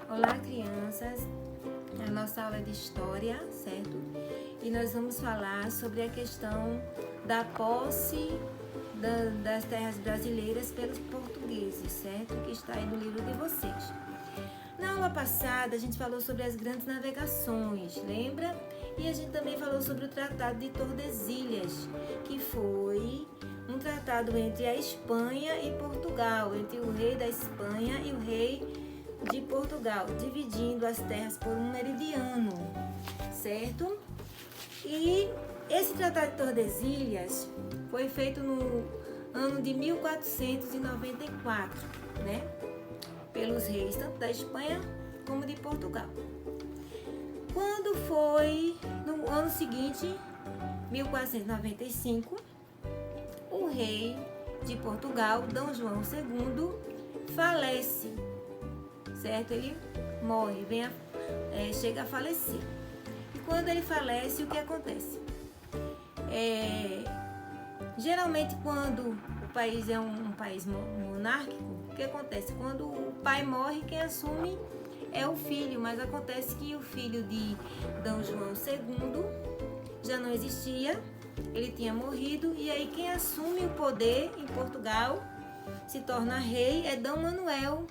Olá, crianças! A nossa aula é de história, certo? E nós vamos falar sobre a questão da posse das terras brasileiras pelos portugueses, certo? Que está aí no livro de vocês. Na aula passada, a gente falou sobre as grandes navegações, lembra? E a gente também falou sobre o Tratado de Tordesilhas, que foi um tratado entre a Espanha e Portugal, entre o rei da Espanha e o rei de Portugal, dividindo as terras por um meridiano, certo? E esse Tratado de Tordesilhas foi feito no ano de 1494, né? Pelos reis tanto da Espanha como de Portugal. Quando foi no ano seguinte, 1495, o rei de Portugal, D. João II, falece, certo? Ele morre, chega a falecer. E quando ele falece, o que acontece? Geralmente, quando o país é um país monárquico, o que acontece? Quando o pai morre, quem assume é o filho, mas acontece que o filho de D. João II já não existia, ele tinha morrido, e aí quem assume o poder em Portugal, se torna rei, é D. Manuel,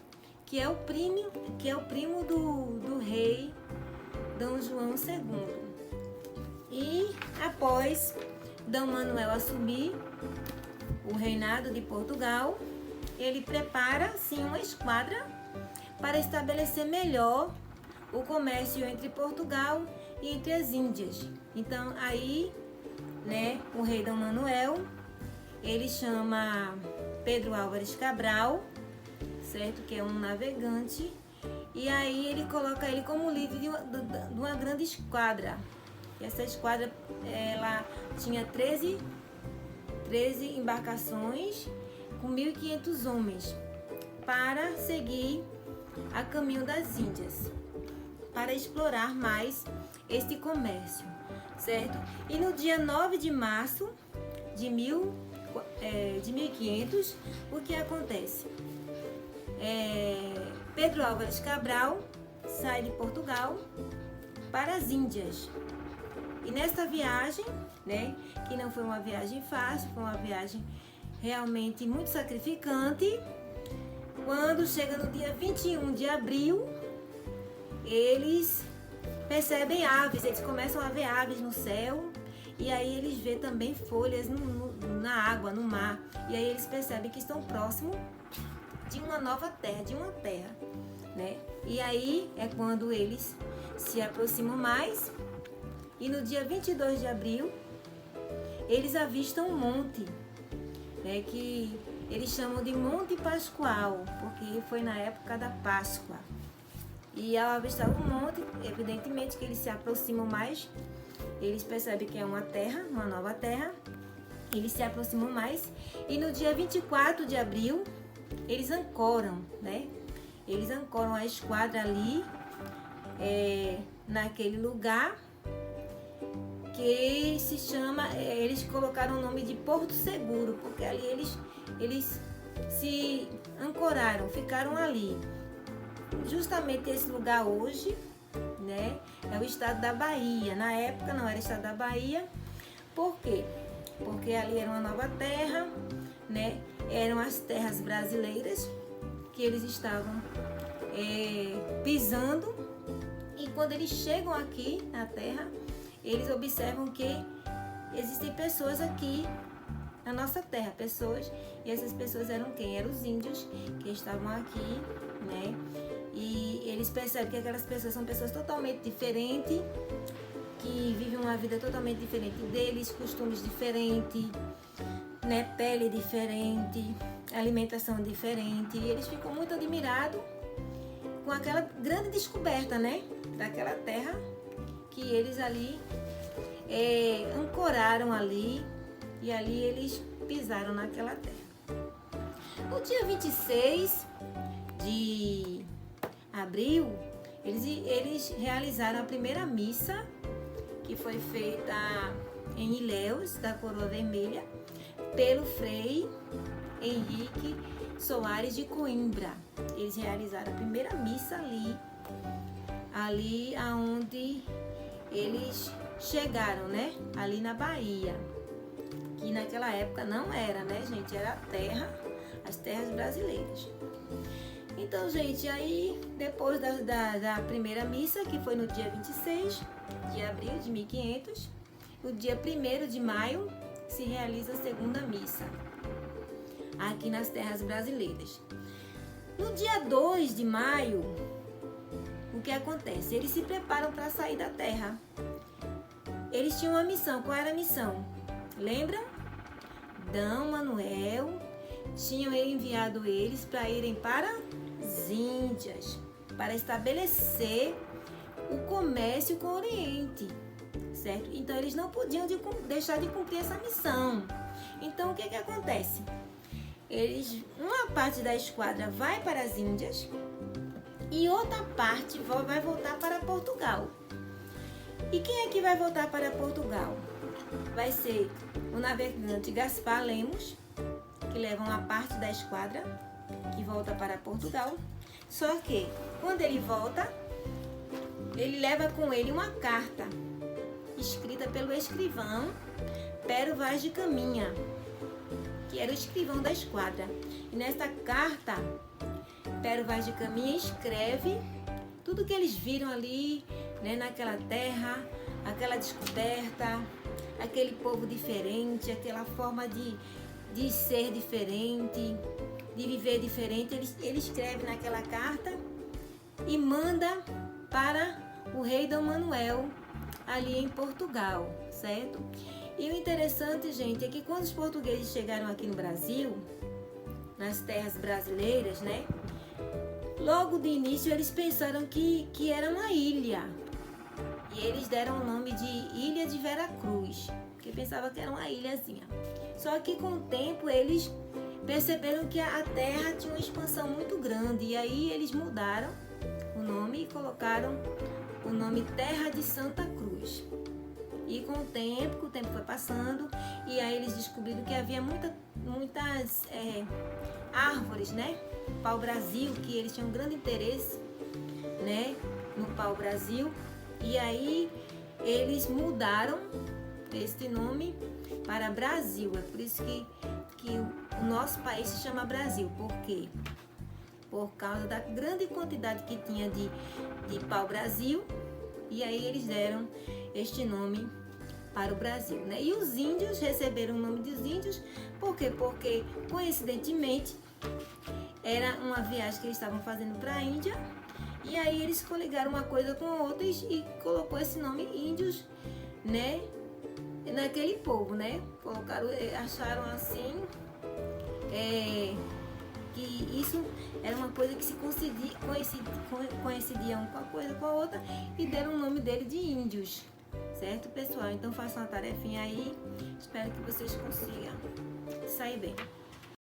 que é o primo do rei D. João II. E após D. Manuel assumir o reinado de Portugal, ele prepara sim uma esquadra para estabelecer melhor o comércio entre Portugal e entre as Índias. Então aí, né, o rei D. Manuel, ele chama Pedro Álvares Cabral, certo? Que é um navegante, e aí ele coloca ele como líder de uma grande esquadra. E essa esquadra, ela tinha 13 embarcações com 1.500 homens para seguir a caminho das Índias, para explorar mais este comércio, certo? E no dia 9 de março de 1500, o que acontece? Pedro Álvares Cabral sai de Portugal para as Índias. E nesta viagem, né, que não foi uma viagem fácil, foi uma viagem realmente muito sacrificante, quando chega no dia 21 de abril, eles percebem aves, eles começam a ver aves no céu, e aí eles vê também folhas na água, no mar, e aí eles percebem que estão próximos de uma nova terra, né? E aí é quando eles se aproximam mais, e no dia 22 de abril, eles avistam um monte, né, que eles chamam de Monte Pascoal, porque foi na época da Páscoa. E ao avistar o monte, evidentemente que eles se aproximam mais, eles percebem que é uma terra, uma nova terra, eles se aproximam mais, e no dia 24 de abril, eles ancoram, né? Eles ancoram a esquadra ali, naquele lugar, que se chama, eles colocaram o nome de Porto Seguro, porque ali eles se ancoraram, ficaram ali. Justamente esse lugar hoje, né, é o estado da Bahia. Na época não era estado da Bahia. Por quê? Porque ali era uma nova terra, né? Eram as terras brasileiras que eles estavam pisando. E quando eles chegam aqui na terra, eles observam que existem pessoas aqui na nossa terra, pessoas, e essas pessoas eram quem? Eram os índios que estavam aqui, né? E eles percebem que aquelas pessoas são pessoas totalmente diferentes, que vivem uma vida totalmente diferente deles, costumes diferentes, né? Pele diferente, alimentação diferente, e eles ficam muito admirados com aquela grande descoberta, né? Daquela terra que eles ali ancoraram ali, e ali eles pisaram naquela terra. No dia 26 de abril, eles realizaram a primeira missa, que foi feita em Ilhéus, da Coroa Vermelha, pelo Frei Henrique Soares de Coimbra. Eles realizaram a primeira missa ali ali aonde eles chegaram, né? Ali na Bahia, que naquela época não era, né, gente? Era a terra, as terras brasileiras. Então, gente, aí depois da primeira missa, que foi no dia 26 de abril de 1500, no dia 1º de maio se realiza a segunda missa, aqui nas terras brasileiras. No dia 2 de maio, o que acontece? Eles se preparam para sair da terra. Eles tinham uma missão. Qual era a missão? Lembram? D. Manuel tinham enviado eles para irem para as Índias, para estabelecer o comércio com o Oriente, certo? Então eles não podiam deixar de cumprir essa missão. Então o que acontece? Uma parte da esquadra vai para as Índias e outra parte vai voltar para Portugal. E quem é que vai voltar para Portugal? Vai ser o navegante Gaspar Lemos, que leva uma parte da esquadra que volta para Portugal. Só que quando ele volta, ele leva com ele uma carta escrita pelo escrivão Pero Vaz de Caminha, que era o escrivão da esquadra. E nessa carta, Pero Vaz de Caminha escreve tudo que eles viram ali, né, naquela terra, aquela descoberta, aquele povo diferente, aquela forma de ser diferente, de viver diferente. Ele escreve naquela carta e manda para o rei Dom Manuel, ali em Portugal, certo? E o interessante, gente, é que quando os portugueses chegaram aqui no Brasil, nas terras brasileiras, né? Logo de início eles pensaram que era uma ilha. E eles deram o nome de Ilha de Veracruz, porque pensavam que era uma ilhazinha. Só que com o tempo eles perceberam que a terra tinha uma expansão muito grande. E aí eles mudaram o nome e colocaram o nome Terra de Santa Cruz. E com o tempo foi passando, e aí eles descobriram que havia muitas árvores, né? Pau-brasil, que eles tinham um grande interesse, né, no pau-brasil. E aí eles mudaram este nome para Brasil. É por isso que o nosso país se chama Brasil. Por quê? Por causa da grande quantidade que tinha de pau-brasil. E aí eles deram este nome para o Brasil, né? E os índios receberam o nome dos índios, por quê? Porque, coincidentemente, era uma viagem que eles estavam fazendo para a Índia, e aí eles coligaram uma coisa com a outra e colocou esse nome índios, né? Naquele povo, né? Colocaram, acharam assim, que isso era uma coisa que se coincidia uma coisa com a outra, e deram o nome dele de índios, certo, pessoal? Então façam uma tarefinha aí, espero que vocês consigam sair bem.